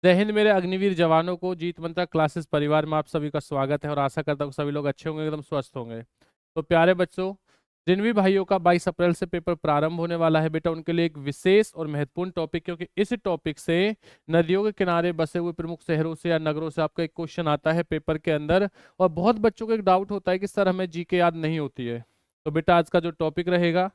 जय हिंद मेरे अग्निवीर जवानों को। जीत मंत्रा क्लासेस परिवार में आप सभी का स्वागत है और आशा करता हूँ सभी लोग अच्छे होंगे, एकदम स्वस्थ होंगे। तो प्यारे बच्चों, जिन भी भाइयों का 22 अप्रैल से पेपर प्रारंभ होने वाला है बेटा, उनके लिए एक विशेष और महत्वपूर्ण टॉपिक, क्योंकि इस टॉपिक से नदियों के किनारे बसे हुए प्रमुख शहरों से या नगरों से आपका एक क्वेश्चन आता है पेपर के अंदर। और बहुत बच्चों को एक डाउट होता है कि सर हमें जीके याद नहीं होती है। तो बेटा आज का जो टॉपिक रहेगा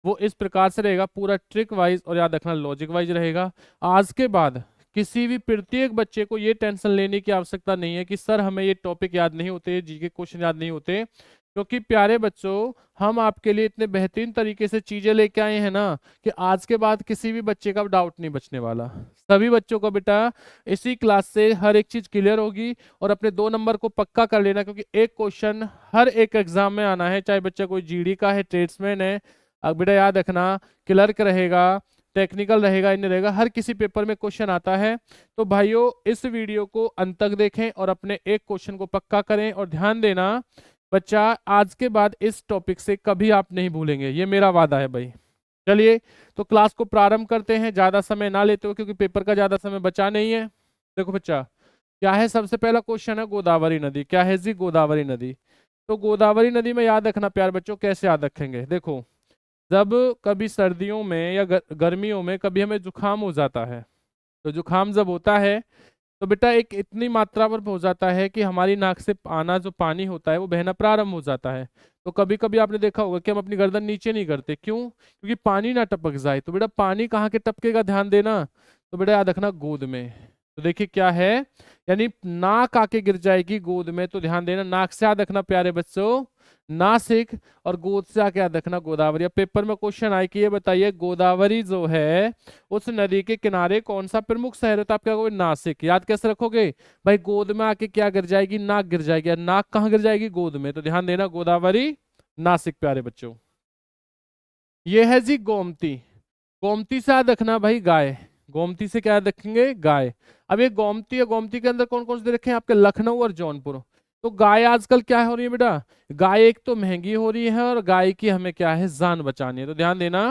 वो इस प्रकार से रहेगा, पूरा ट्रिक वाइज और याद रखना लॉजिक वाइज रहेगा। आज के बाद किसी भी प्रत्येक बच्चे को ये टेंशन लेने की आवश्यकता नहीं है कि सर हमें ये टॉपिक याद नहीं होते, जी के क्वेश्चन याद नहीं होते, क्योंकि प्यारे बच्चों हम आपके लिए इतने बेहतरीन तरीके से चीजें लेके आए हैं ना कि आज के बाद किसी भी बच्चे का डाउट नहीं बचने वाला। सभी बच्चों को बेटा इसी क्लास से हर एक चीज क्लियर होगी। और अपने 2 नंबर को पक्का कर लेना, क्योंकि एक क्वेश्चन हर एक एग्जाम में आना है, चाहे बच्चा कोई जीडी का है, ट्रेड्समैन है। अब बेटा याद रखना, क्लर्क रहेगा, टेक्निकल रहेगा, इन रहेगा, हर किसी पेपर में क्वेश्चन आता है। तो भाइयों इस वीडियो को अंत तक देखें और अपने एक क्वेश्चन को पक्का करें। और ध्यान देना बच्चा, आज के बाद इस टॉपिक से कभी आप नहीं भूलेंगे, ये मेरा वादा है भाई। चलिए तो क्लास को प्रारंभ करते हैं, ज्यादा समय ना लेते हो क्योंकि पेपर का ज्यादा समय बचा नहीं है। देखो बच्चा, क्या है, सबसे पहला क्वेश्चन है गोदावरी नदी। क्या है जी? गोदावरी नदी। तो गोदावरी नदी में याद रखना प्यार बच्चों, कैसे याद रखेंगे? देखो, जब कभी सर्दियों में या गर्मियों में कभी हमें जुकाम हो जाता है, तो जुकाम जब होता है तो बेटा एक इतनी मात्रा पर हो जाता है कि हमारी नाक से आना जो पानी होता है वो बहना प्रारंभ हो जाता है। तो कभी कभी आपने देखा होगा कि हम अपनी गर्दन नीचे नहीं करते, क्यों? क्योंकि पानी ना टपक जाए। तो बेटा पानी कहाँ के टपकेगा, ध्यान देना। तो बेटा याद रखना, गोद में। तो देखिए क्या है, यानी नाक आके गिर जाएगी गोद में। तो ध्यान देना, नाक से याद रखना प्यारे बच्चों नासिक, और गोद से आके याद रखना गोदावरी। अब पेपर में क्वेश्चन आए कि ये बताइए गोदावरी जो है उस नदी के किनारे कौन सा प्रमुख शहर है? तो आप क्या कहोगे? नासिक। याद कैसे रखोगे भाई? गोद में आके क्या गिर जाएगी? नाक गिर जाएगी। और नाक कहाँ गिर जाएगी? गोद में। तो ध्यान देना, गोदावरी नासिक प्यारे बच्चों। ये है जी गोमती। गोमती से याद रखना भाई गाय। गोमती से क्या याद रखेंगे? गाय। अब ये गोमती है, गोमती के अंदर कौन कौन से दे रखे हैं आपके? लखनऊ और जौनपुर। तो गाय आजकल क्या हो रही है बेटा? गाय एक तो महंगी हो रही है और गाय की हमें क्या है? जान बचानी है। तो ध्यान देना,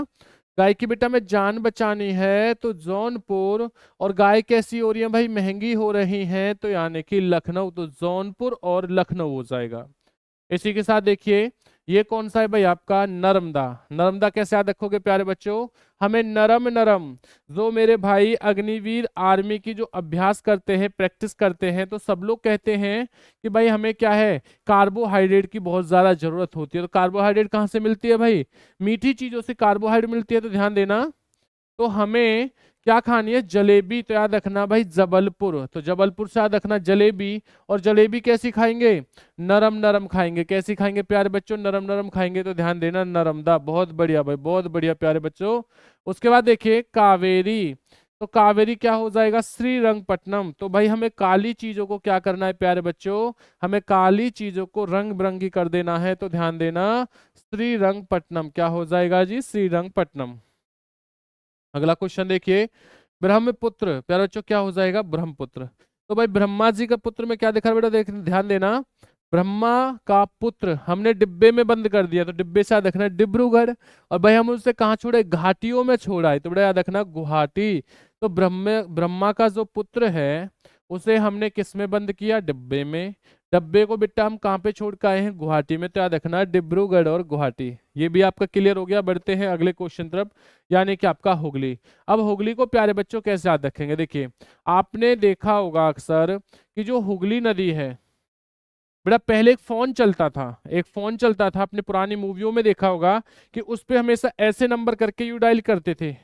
गाय की बेटा में जान बचानी है तो जौनपुर। और गाय कैसी हो रही है भाई? महंगी हो रही है, तो यानी कि लखनऊ। तो जौनपुर और लखनऊ हो जाएगा। इसी के साथ देखिए, ये कौन सा है भाई आपका? नर्मदा। नर्मदा कैसे याद रखोगे प्यारे बच्चों? हमें नरम नरम, जो मेरे भाई अग्निवीर आर्मी की जो अभ्यास करते हैं, प्रैक्टिस करते हैं, तो सब लोग कहते हैं कि भाई हमें क्या है? कार्बोहाइड्रेट की बहुत ज्यादा जरूरत होती है। तो कार्बोहाइड्रेट कहाँ से मिलती है भाई? मीठी चीजों से कार्बोहाइड्रेट मिलती है। तो ध्यान देना, तो हमें क्या खानी है? जलेबी। तो याद रखना भाई जबलपुर। तो जबलपुर से याद रखना जलेबी। और जलेबी कैसी खाएंगे? नरम नरम खाएंगे। कैसी खाएंगे प्यारे बच्चों? नरम नरम खाएंगे। तो ध्यान देना, नर्मदा। बहुत बढ़िया भाई, बहुत बढ़िया प्यारे बच्चों। उसके बाद देखिए कावेरी। तो कावेरी क्या हो जाएगा? श्रीरंगपट्टनम। तो भाई हमें काली चीजों को क्या करना है प्यारे बच्चों? हमें काली चीजों को रंग बिरंगी कर देना है। तो ध्यान देना, श्रीरंगपट्टनम क्या हो जाएगा जी? श्रीरंगपट्टनम। अगला क्वेश्चन देखिए, ब्रह्मपुत्र प्यारे बच्चों क्या हो जाएगा? ब्रह्मपुत्र। तो भाई ब्रह्मा जी का पुत्र में क्या देखा बेटा? देख ध्यान देना, ब्रह्मा का पुत्र हमने डिब्बे में बंद कर दिया, तो डिब्बे से याद रखना डिब्रूगढ़। और भाई हम उसे कहाँ छोड़े? घाटियों में छोड़ा है, तो बेटा याद रखना गुवाहाटी। तो ब्रह्मा का जो पुत्र है उसे हमने किस में बंद किया? डिब्बे में। डब्बे को बेटा हम कहाँ पे छोड़ के आए हैं? गुवाहाटी में। तो याद रखना डिब्रूगढ़ और गुवाहाटी। ये भी आपका क्लियर हो गया। बढ़ते हैं अगले क्वेश्चन तरफ, यानी कि आपका हुगली। अब हुगली को प्यारे बच्चों कैसे याद रखेंगे? देखिए, आपने देखा होगा अक्सर कि जो हुगली नदी है बेटा, पहले एक फोन चलता था, एक फोन चलता था, अपने पुरानी मूवियों में देखा होगा कि उस पे हमेशा ऐसे नंबर करके यू डायल करते थे।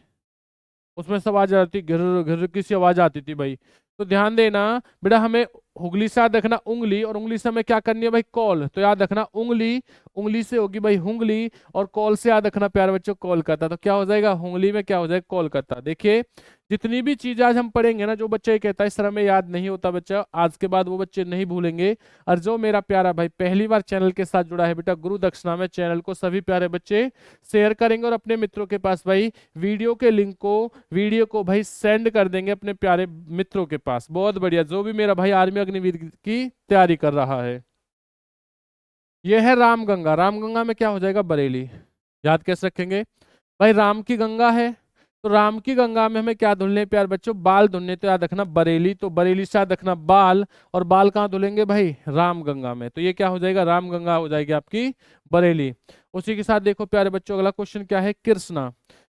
उसमें से आवाज आती, घिर घिर की सी आवाज आती थी भाई। तो ध्यान देना बेटा, हमें उंगली से याद रखना उंगली, और उंगली से हमें क्या करनी है भाई? कॉल। तो याद रखना उंगली, उंगली से होगी भाई हुंगली, और कॉल से याद रखना प्यारे बच्चों कोलकाता। तो क्या हो जाएगा? उंगली में क्या हो जाएगा? कोलकाता। देखिए, जितनी भी चीज आज हम पढ़ेंगे ना, जो बच्चा ये कहता है इस तरह में याद नहीं होता बच्चा, आज के बाद वो बच्चे नहीं भूलेंगे। और जो मेरा प्यारा भाई पहली बार चैनल के साथ जुड़ा है बेटा, गुरु दक्षिणा में, चैनल को सभी प्यारे बच्चे शेयर करेंगे और अपने मित्रों के पास भाई वीडियो को भाई सेंड कर देंगे अपने प्यारे मित्रों के पास। बहुत बढ़िया, जो भी मेरा भाई आर्मी अग्निवीर की तैयारी कर रहा है। यह है रामगंगा। रामगंगा में क्या हो जाएगा? बरेली। याद कैसे रखेंगे भाई? राम की गंगा है, तो राम की गंगा में हमें क्या धुलने प्यार बच्चों, बाल धुलने। तो याद रखना बरेली, तो बरेली से याद रखना बाल, और बाल कहाँ धुलेंगे भाई, राम गंगा में। तो ये क्या हो जाएगा, राम गंगा हो जाएगी आपकी बरेली। उसी के साथ देखो प्यारे बच्चों अगला क्वेश्चन क्या है, कृष्णा।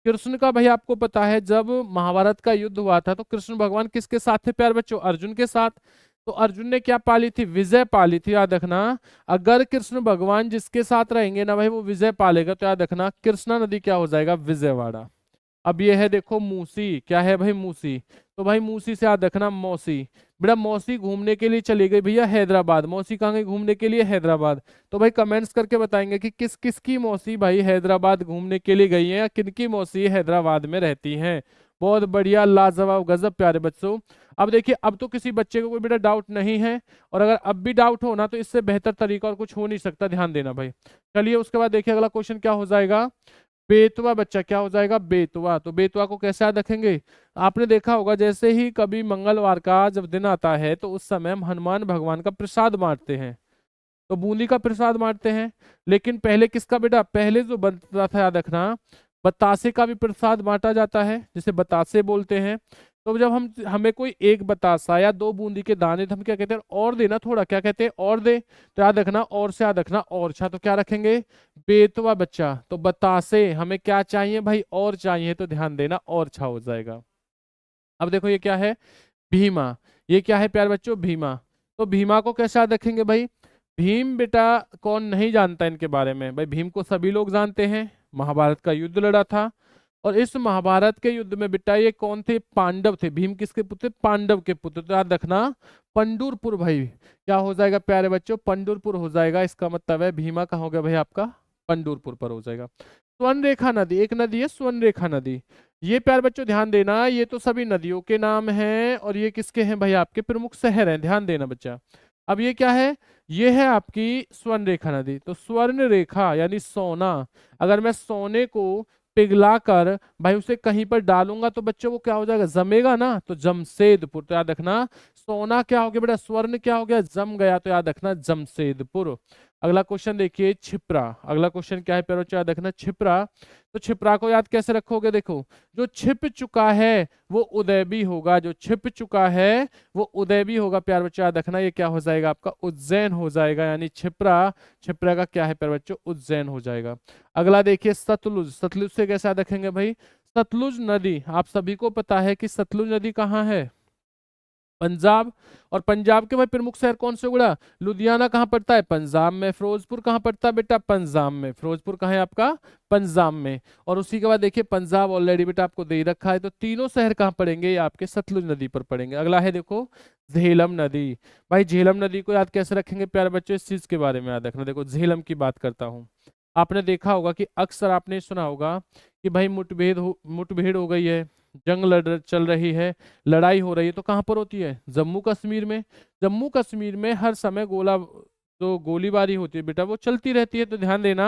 कृष्ण का भाई आपको पता है जब महाभारत का युद्ध हुआ था तो कृष्ण भगवान किसके साथ थे प्यारे बच्चों, अर्जुन के साथ। तो अर्जुन ने क्या पाली थी, विजय पाली थी, याद रखना। अगर कृष्ण भगवान जिसके साथ रहेंगे ना भाई वो विजय पालेगा, तो याद रखना कृष्णा नदी क्या हो जाएगा, विजयवाड़ा। अब ये है देखो मूसी, क्या है भाई मूसी। तो भाई मूसी से याद रखना मौसी। बेटा मौसी घूमने के लिए चली गई भैया हैदराबाद, मौसी कहाँ गई घूमने के लिए, हैदराबाद। तो भाई कमेंट्स करके बताएंगे कि किस किस की मौसी भाई हैदराबाद घूमने के लिए गई है, या किन की मौसी हैदराबाद में रहती हैं। बहुत बढ़िया, लाजवाब, गजब प्यारे बच्चों। अब देखिए अब तो किसी बच्चे को कोई बेटा डाउट नहीं है, और अगर अब भी डाउट हो ना तो इससे बेहतर तरीका और कुछ हो नहीं सकता, ध्यान देना भाई। चलिए उसके बाद देखिए अगला क्वेश्चन क्या हो जाएगा, बेतवा। बच्चा क्या हो जाएगा, बेतवा। तो बेतवा को कैसे याद रखेंगे, आपने देखा होगा जैसे ही कभी मंगलवार का जब दिन आता है तो उस समय हम हनुमान भगवान का प्रसाद बांटते हैं, तो बूंदी का प्रसाद बांटते हैं। लेकिन पहले किसका बेटा, पहले जो बनता था याद रखना, बतासे का भी प्रसाद बांटा जाता है, जिसे बतासे बोलते हैं। तो जब हम हमें कोई एक बतासा या दो बूंदी के दाने, तो हम क्या कहते हैं, और देना थोड़ा, क्या कहते हैं, और दे। तो याद रखना और से याद रखना और छा, तो क्या रखेंगे, बेतवा बच्चा। तो बतासे हमें क्या चाहिए भाई, और चाहिए, तो ध्यान देना और छा हो जाएगा। अब देखो ये क्या है, भीमा। ये क्या है प्यार बच्चों, भीमा। तो भीमा को कैसे याद रखेंगे भाई, भीम बेटा कौन नहीं जानता इनके बारे में, भाई भीम को सभी लोग जानते हैं, महाभारत का युद्ध लड़ा था। और इस महाभारत के युद्ध में बेटा ये कौन थे, पांडव थे। भीम किसके पुत्र, पांडव के पुत्र। तो याद रखना पंडुरपुर भाई क्या हो जाएगा प्यारे बच्चों, पंडुरपुर हो जाएगा। इसका मतलब है भीमा कहाँ हो गया भाई आपका, पंडुरपुर पर हो जाएगा। स्वर्ण रेखा नदी, एक नदी है स्वर्ण रेखा नदी। ये प्यार बच्चों ध्यान देना, ये तो सभी नदियों के नाम हैं, और ये किसके हैं भाई, आपके प्रमुख शहर हैं, ध्यान देना बच्चा। अब ये क्या है, ये है आपकी स्वर्ण रेखा नदी। तो स्वर्ण रेखा यानी सोना, अगर मैं सोने को पिघला कर भाई उसे कहीं पर डालूंगा तो बच्चों वो क्या हो जाएगा, जमेगा ना, तो जमशेदपुर। तो याद रखना सोना क्या हो गया बेटा, स्वर्ण क्या हो गया, जम गया, तो याद रखना जमशेदपुर। अगला क्वेश्चन देखिए छिपरा। अगला क्वेश्चन क्या है प्यारो, याद रखना छिपरा। तो छिपरा को याद कैसे रखोगे, देखो जो छिप चुका है वो उदय भी होगा, जो छिप चुका है वो उदय भी होगा। प्यार बच्चों याद रखना ये क्या हो जाएगा आपका, उज्जैन हो जाएगा, यानी छिपरा, छिपरा का क्या है प्यार बच्चों, उज्जैन हो जाएगा। अगला देखिए सतलुज। सतलुज से कैसे याद रखेंगे भाई, सतलुज नदी आप सभी को पता है कि सतलुज नदी कहाँ है, पंजाब। और पंजाब के भाई प्रमुख शहर कौन से उगड़ा, लुधियाना कहाँ पड़ता है, पंजाब में। फिरोजपुर कहाँ पड़ता है बेटा, पंजाब में। फिरोजपुर कहाँ है आपका, पंजाब में। और उसी के बाद देखिए पंजाब ऑलरेडी बेटा आपको दे ही रखा है, तो तीनों शहर कहाँ पड़ेंगे, ये आपके सतलुज नदी पर पड़ेंगे। अगला है देखो झेलम नदी। भाई झेलम नदी को याद कैसे रखेंगे प्यारे बच्चों, इस चीज के बारे में याद रखना। देखो झेलम की बात करता हूँ, आपने देखा होगा कि अक्सर आपने सुना होगा कि भाई मुठभेड़ हो गई है, जंग लड़ चल रही है, लड़ाई हो रही है, तो कहाँ पर होती है, जम्मू कश्मीर में। जम्मू कश्मीर में हर समय जो गोलीबारी होती है बेटा वो चलती रहती है। तो ध्यान देना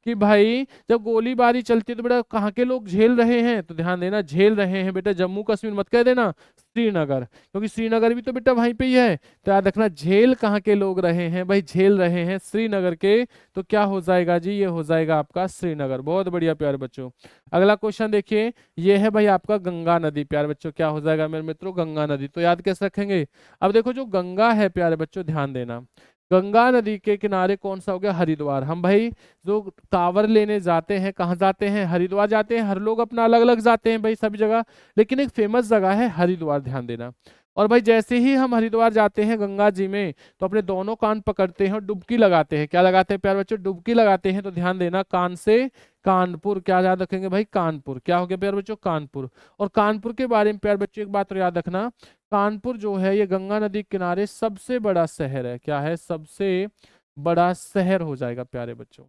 कि भाई जब गोलीबारी चलती है तो बेटा कहाँ के लोग झेल रहे हैं, तो ध्यान देना झेल रहे हैं बेटा जम्मू कश्मीर मत कह देना, श्रीनगर, क्योंकि श्रीनगर भी तो बेटा वहीं पे ही है। तो याद रखना झेल कहाँ के लोग रहे हैं भाई, झेल रहे हैं श्रीनगर के। तो क्या हो जाएगा जी, ये हो जाएगा आपका श्रीनगर। बहुत बढ़िया प्यारे बच्चों। अगला क्वेश्चन देखिए, ये है भाई आपका गंगा नदी। प्यारे बच्चों क्या हो जाएगा मेरे मित्रों, गंगा नदी। तो याद कैसे रखेंगे, अब देखो जो गंगा है प्यारे बच्चों ध्यान देना, गंगा नदी के किनारे कौन सा हो गया, हरिद्वार। हम भाई जो कांवर लेने जाते हैं कहाँ जाते हैं, हरिद्वार जाते हैं। हर लोग अपना अलग अलग जाते हैं भाई सभी जगह, लेकिन एक फेमस जगह है हरिद्वार, ध्यान देना। और भाई जैसे ही हम हरिद्वार जाते हैं गंगा जी में तो अपने दोनों कान पकड़ते हैं और डुबकी लगाते हैं। क्या लगाते हैं प्यारे बच्चों, डुबकी लगाते हैं। तो ध्यान देना कान से कानपुर, क्या याद रखेंगे भाई, कानपुर। क्या हो गया प्यारे बच्चों, कानपुर। और कानपुर के बारे में प्यारे बच्चों एक बात और याद रखना, कानपुर जो है ये गंगा नदी के किनारे सबसे बड़ा शहर है। क्या है, सबसे बड़ा शहर हो जाएगा प्यारे बच्चों।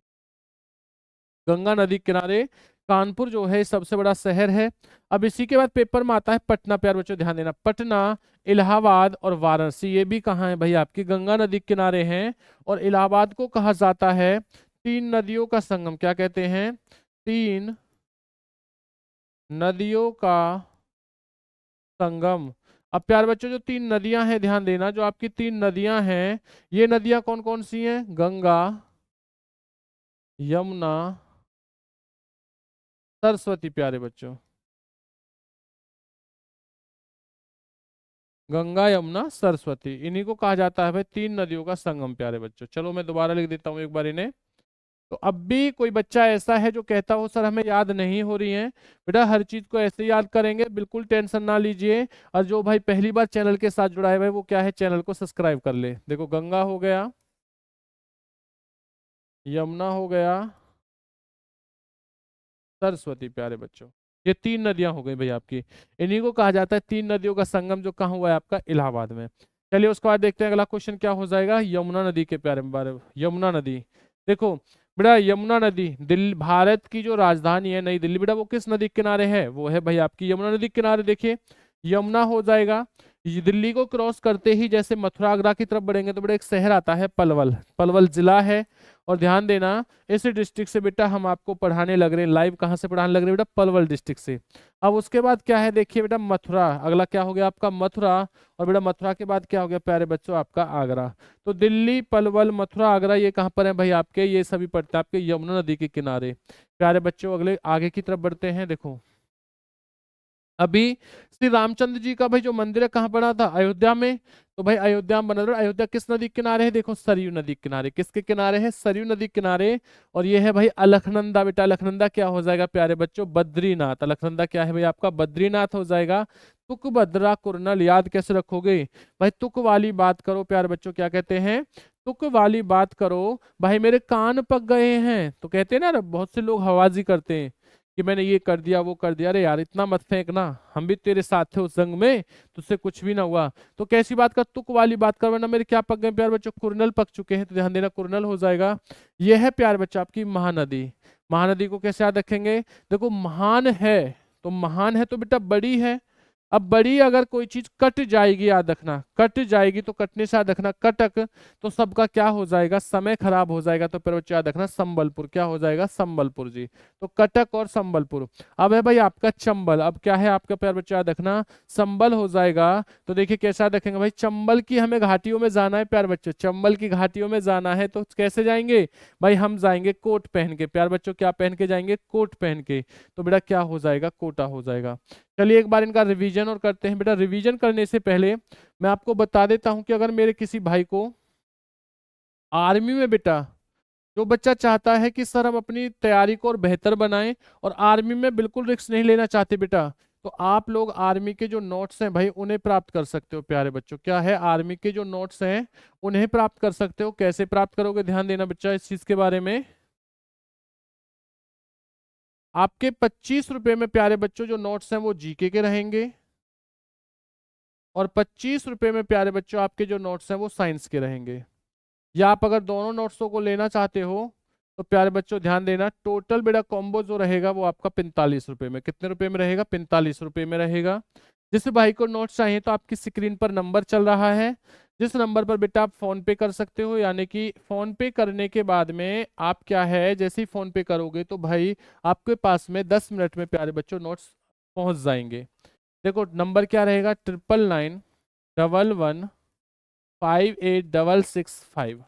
गंगा नदी के किनारे कानपुर जो है सबसे बड़ा शहर है। अब इसी के बाद पेपर में आता है पटना। प्यारे बच्चों ध्यान देना, पटना, इलाहाबाद और वाराणसी ये भी कहाँ है भाई, आपकी गंगा नदी के किनारे हैं। और इलाहाबाद को कहा जाता है तीन नदियों का संगम। क्या कहते हैं, तीन नदियों का संगम। अब प्यारे बच्चों जो तीन नदियां हैं ध्यान देना, जो आपकी तीन नदियां हैं ये नदियां कौन कौन सी हैं, गंगा, यमुना, सरस्वती। प्यारे बच्चों गंगा यमुना सरस्वती, इन्हीं को कहा जाता है भाई तीन नदियों का संगम प्यारे बच्चों। चलो मैं दोबारा लिख देता हूँ एक बार इन्हें। तो अब भी कोई बच्चा ऐसा है जो कहता हो सर हमें याद नहीं हो रही है, बेटा हर चीज को ऐसे याद करेंगे, बिल्कुल टेंशन ना लीजिए। और जो भाई पहली बार चैनल के साथ जुड़ा है भाई वो क्या है, चैनल को सब्सक्राइब कर ले। देखो गंगा हो गया, यमुना हो गया, सरस्वती प्यारे बच्चों, ये तीन नदियां हो गई भाई आपकी। इन्हीं को कहा जाता है तीन नदियों का संगम, जो कहाँ हुआ है आपका, इलाहाबाद में। चलिए उसके बाद देखते हैं अगला क्वेश्चन क्या हो जाएगा, यमुना नदी के बारे में। यमुना नदी, देखो बेटा यमुना नदी दिल्ली, भारत की जो राजधानी है नई दिल्ली, बेटा वो किस नदी के किनारे है, वो है भाई आपकी यमुना नदी के किनारे। देखिए यमुना हो जाएगा, ये दिल्ली को क्रॉस करते ही जैसे मथुरा आगरा की तरफ बढ़ेंगे तो बेटा एक शहर आता है पलवल, पलवल जिला है। और ध्यान देना इस डिस्ट्रिक्ट से बेटा हम आपको पढ़ाने लग रहे हैं लाइव, कहाँ से पढ़ाने लग रहे हैं बेटा, पलवल डिस्ट्रिक्ट से। अब उसके बाद क्या है देखिए बेटा, मथुरा, अगला क्या हो गया आपका मथुरा। और बेटा मथुरा के बाद क्या हो गया प्यारे बच्चों आपका आगरा। तो दिल्ली, पलवल, मथुरा, आगरा ये कहाँ पर है भाई आपके, ये सभी पड़ते हैं आपके यमुना नदी के किनारे। प्यारे बच्चों अगले आगे की तरफ बढ़ते हैं। देखो अभी श्री रामचंद्र जी का भाई जो मंदिर है कहाँ बना था, अयोध्या में। तो भाई अयोध्या में बना था, अयोध्या किस नदी के किनारे है, देखो सरयू नदी के किनारे, किसके किनारे है, सरयू नदी के किनारे। और ये है भाई अलकनंदा, बेटा अलकनंदा क्या हो जाएगा प्यारे बच्चों, बद्रीनाथ। अलकनंदा क्या है भाई आपका, बद्रीनाथ हो जाएगा। तुक बद्रा कुरनल याद कैसे रखोगे भाई, तुक वाली बात करो प्यारे बच्चों, क्या कहते हैं, तुक वाली बात करो। भाई मेरे कान पक गए हैं, तो कहते हैं ना बहुत से लोग हवाजी करते हैं कि मैंने ये कर दिया वो कर दिया, अरे यार इतना मत फेंकना, हम भी तेरे साथ थे उस जंग में, तुझसे कुछ भी ना हुआ। तो कैसी बात कर, तुक वाली बात कर, वरना मेरे क्या पक गए प्यार बच्चों, कुरनल पक चुके हैं, तो ध्यान देना कुरनल हो जाएगा। यह है प्यार बच्चों आपकी महानदी। महानदी को कैसे याद रखेंगे, देखो महान है, तो महान है तो बेटा बड़ी है। अब बड़ी अगर कोई चीज कट जाएगी याद रखना, कट जाएगी तो कटने से याद रखना कटक, तो सबका क्या हो जाएगा, समय खराब हो जाएगा। तो फिर बच्चे याद रखना संबलपुर, क्या हो जाएगा, संबलपुर जी। तो कटक और संबलपुर। अब है भाई आपका चंबल, अब क्या है आपका प्यार बच्चा याद रखना, संबल हो जाएगा। तो देखिए कैसा याद रखेंगे भाई, चंबल की हमें घाटियों में जाना है प्यार बच्चों, चंबल की घाटियों में जाना है, तो कैसे जाएंगे भाई, हम जाएंगे कोट पहन के प्यार बच्चों, क्या पहन के जाएंगे, कोट पहन के। तो बेटा क्या हो जाएगा, कोटा हो जाएगा। चलिए एक बार इनका रिवीजन और करते हैं। बेटा रिवीजन करने से पहले मैं आपको बता देता हूं कि अगर मेरे किसी भाई को आर्मी में, बेटा जो बच्चा चाहता है कि सर हम अपनी तैयारी को और बेहतर बनाएं और आर्मी में बिल्कुल रिस्क नहीं लेना चाहते बेटा, तो आप लोग आर्मी के जो नोट्स हैं भाई उन्हें प्राप्त कर सकते हो प्यारे बच्चों। क्या है, आर्मी के जो नोट्स हैं उन्हें प्राप्त कर सकते हो। कैसे प्राप्त करोगे, ध्यान देना बच्चा इस चीज के बारे में। आपके 25 रुपए में प्यारे बच्चों जो नोट्स हैं वो जीके के रहेंगे, और 25 रुपए में प्यारे बच्चों आपके जो नोट्स हैं वो साइंस के रहेंगे। या आप अगर दोनों नोट्सों को लेना चाहते हो तो प्यारे बच्चों ध्यान देना, टोटल बेटा कॉम्बो जो रहेगा वो आपका 45 रुपए में, कितने रुपए में रहेगा, 45 रुपए में रहेगा। जिस भाई को नोट्स चाहिए तो आपकी स्क्रीन पर नंबर चल रहा है, जिस नंबर पर बेटा आप फोन पे कर सकते हो, यानी कि फोन पे करने के बाद में आप क्या है, जैसे ही फोन पे करोगे तो भाई आपके पास में 10 मिनट में प्यारे बच्चों नोट्स पहुंच जाएंगे। देखो नंबर क्या रहेगा, 9991158665।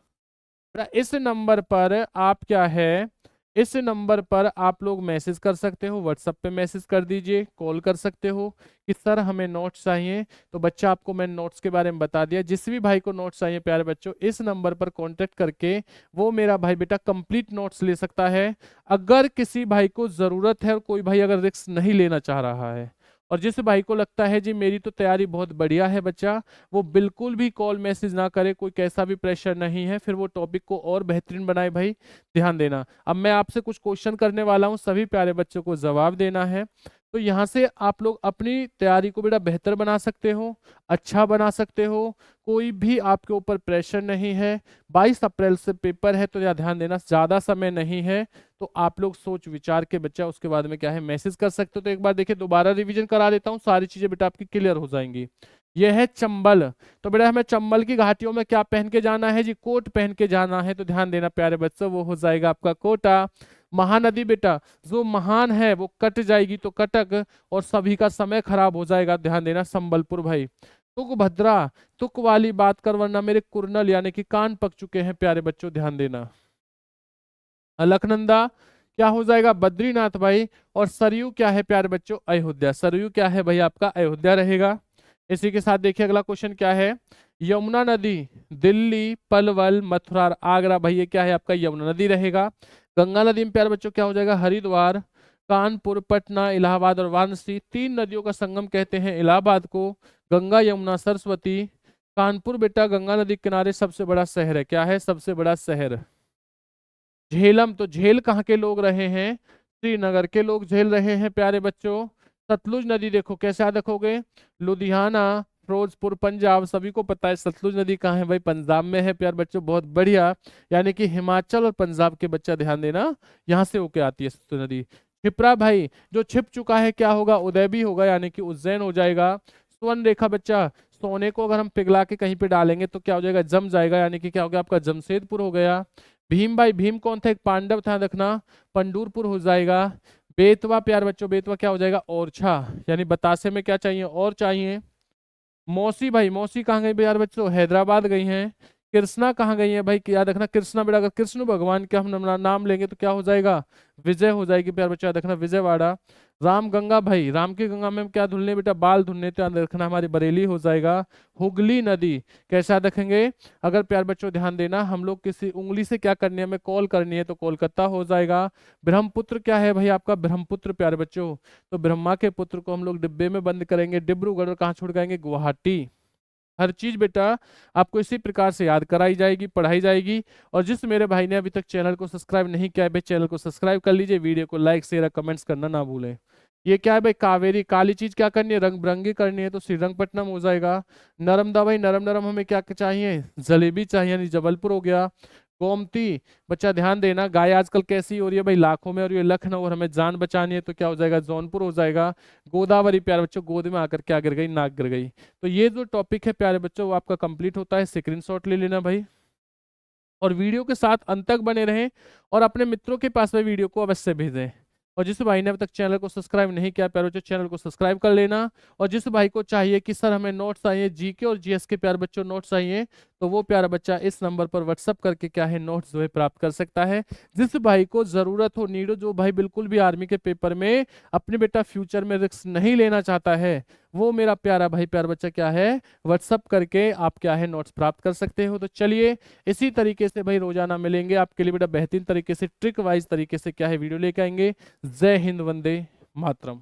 इस नंबर पर आप क्या है, इस नंबर पर आप लोग मैसेज कर सकते हो, व्हाट्सएप पे मैसेज कर दीजिए, कॉल कर सकते हो कि सर हमें नोट्स चाहिए। तो बच्चा आपको मैंने नोट्स के बारे में बता दिया, जिस भी भाई को नोट्स चाहिए प्यारे बच्चों इस नंबर पर कांटेक्ट करके वो मेरा भाई बेटा कंप्लीट नोट्स ले सकता है। अगर किसी भाई को जरूरत है और कोई भाई अगर रिस्क नहीं लेना चाह रहा है, और जिस भाई को लगता है जी मेरी तो तैयारी बहुत बढ़िया है बच्चा, वो बिल्कुल भी कॉल मैसेज ना करे, कोई कैसा भी प्रेशर नहीं है, फिर वो टॉपिक को और बेहतरीन बनाए भाई। ध्यान देना, अब मैं आपसे कुछ क्वेश्चन करने वाला हूँ, सभी प्यारे बच्चों को जवाब देना है। तो यहाँ से आप लोग अपनी तैयारी को बेटा बेहतर बना सकते हो, अच्छा बना सकते हो, कोई भी आपके ऊपर प्रेशर नहीं है। 22 अप्रैल से पेपर है, तो यह ध्यान देना ज्यादा समय नहीं है, तो आप लोग सोच विचार के बच्चा उसके बाद में क्या है मैसेज कर सकते हो। तो एक बार देखिए दोबारा रिवीजन करा देता हूँ, सारी चीजें बेटा आपकी क्लियर हो जाएंगी। यह है चंबल, तो बेटा हमें चंबल की घाटियों में क्या पहन के जाना है जी, कोट पहन के जाना है, तो ध्यान देना प्यारे बच्चों वो हो जाएगा आपका कोटा। महानदी बेटा जो महान है वो कट जाएगी तो कटक, और सभी का समय खराब हो जाएगा, ध्यान देना संबलपुर भाई। तुक भद्रा, तुक वाली बात कर वरना मेरे कुरनल यानी कि कान पक चुके हैं प्यारे बच्चों, ध्यान देना। अलकनंदा क्या हो जाएगा, बद्रीनाथ भाई। और सरयू क्या है प्यारे बच्चों, अयोध्या। सरयू क्या है भाई आपका, अयोध्या रहेगा। इसी के साथ देखिए अगला क्वेश्चन क्या है, यमुना नदी दिल्ली, पलवल, मथुरा, आगरा, भाई ये क्या है आपका यमुना नदी रहेगा। गंगा नदी में प्यारे बच्चों क्या हो जाएगा, हरिद्वार, कानपुर, पटना, इलाहाबाद और वाराणसी। तीन नदियों का संगम कहते हैं इलाहाबाद को। गंगा, यमुना, सरस्वती। कानपुर बेटा गंगा नदी के किनारे सबसे बड़ा शहर है, क्या है सबसे बड़ा शहर। झेलम, तो झेल कहाँ के लोग रहे हैं, श्रीनगर के लोग झेल रहे हैं प्यारे बच्चों। सतलुज नदी देखो कैसे याद रखोगे, लुधियाना, फिरोजपुर, पंजाब, सभी को पता है सतलुज नदी कहाँ है भाई, पंजाब में है प्यारे बच्चों, बहुत बढ़िया। यानी कि हिमाचल और पंजाब के बच्चा ध्यान देना, यहाँ से होके आती है सतलुज नदी। क्षिप्रा भाई, जो छिप चुका है क्या होगा, उदय भी होगा, यानी कि उज्जैन हो जाएगा। स्वर्ण रेखा बच्चा, सोने को अगर हम पिघला के कहीं पे डालेंगे तो क्या हो जाएगा, जम जाएगा, यानी कि क्या हो गया आपका जमशेदपुर हो गया। भीम भाई, भीम कौन था, एक पांडव था, देखना पंडूरपुर हो जाएगा। बेतवा प्यार बच्चों, बेतवा क्या हो जाएगा, ओरछा, यानी बतासे में क्या चाहिए, और चाहिए। मौसी भाई, मौसी कहाँ गई यार बच्चों, हैदराबाद गई हैं। कृष्णा कहाँ गई है भाई, याद रखना कृष्णा बेटा, अगर कृष्ण भगवान का हम नाम लेंगे तो क्या हो जाएगा, विजय हो जाएगी प्यार बच्चों, याद रखना विजयवाड़ा। राम गंगा भाई, राम की गंगा में हम क्या धुलने बेटा, बाल धुलने, तो याद रखना हमारी बरेली हो जाएगा। हुगली नदी कैसे याद रखेंगे, अगर प्यार बच्चों ध्यान देना, हम लोग किसी उंगली से क्या करनी है, हमें कॉल करनी है तो कोलकाता हो जाएगा। ब्रह्मपुत्र क्या है भाई आपका, ब्रह्मपुत्र प्यारे बच्चों, तो ब्रह्मा के पुत्र को हम लोग डिब्बे में बंद करेंगे, डिब्रूगढ़, और कहाँ छोड़ जाएंगे, गुवाहाटी। हर चीज बेटा आपको इसी प्रकार से याद कराई जाएगी, पढ़ाई जाएगी। और जिस मेरे भाई ने अभी तक चैनल को सब्सक्राइब नहीं किया है भाई, चैनल को सब्सक्राइब कर लीजिए, वीडियो को लाइक शेयर कमेंट्स करना ना भूलें। ये क्या है भाई, कावेरी, काली चीज क्या करनी है, रंग बिरंगी करनी है, तो श्रीरंगपट्टनम हो जाएगा। नर्मदा भाई, नरम नरम हमें क्या चाहिए, जलेबी चाहिए, यानी जबलपुर हो गया। गोमती बच्चा ध्यान देना, गाय आजकल कैसी हो रही है भाई, लाखों में, और ये लखनऊ, और हमें जान बचानी है तो क्या हो जाएगा, जौनपुर हो जाएगा। गोदावरी प्यारे बच्चों, गोद में आकर क्या गिर गई, नाक गिर गई। तो ये जो टॉपिक है प्यारे बच्चों वो आपका कंप्लीट होता है, स्क्रीनशॉट ले लेना भाई, और वीडियो के साथ अंत तक बने रहें, और अपने मित्रों के पास में वीडियो को अवश्य भेजें। और जिस भाई ने अभी तक चैनल को सब्सक्राइब नहीं किया प्यारे बच्चों, चैनल को सब्सक्राइब कर लेना। और जिस भाई को चाहिए कि सर हमें नोट्स चाहिए, जीके और जीएस के प्यारे बच्चों नोट्स चाहिए, तो वो प्यारा बच्चा इस नंबर पर व्हाट्सअप करके क्या है नोट्स जो है प्राप्त कर सकता है। जिस भाई को जरूरत हो, नीड हो, जो भाई बिल्कुल भी आर्मी के पेपर में अपने बेटा फ्यूचर में रिस्क नहीं लेना चाहता है, वो मेरा प्यारा भाई प्यारा बच्चा क्या है व्हाट्सअप करके आप क्या है नोट्स प्राप्त कर सकते हो। तो चलिए इसी तरीके से भाई रोजाना मिलेंगे आपके लिए बेटा, बेहतरीन तरीके से ट्रिक वाइज तरीके से क्या है वीडियो लेके आएंगे। जय हिंद, वंदे मातरम।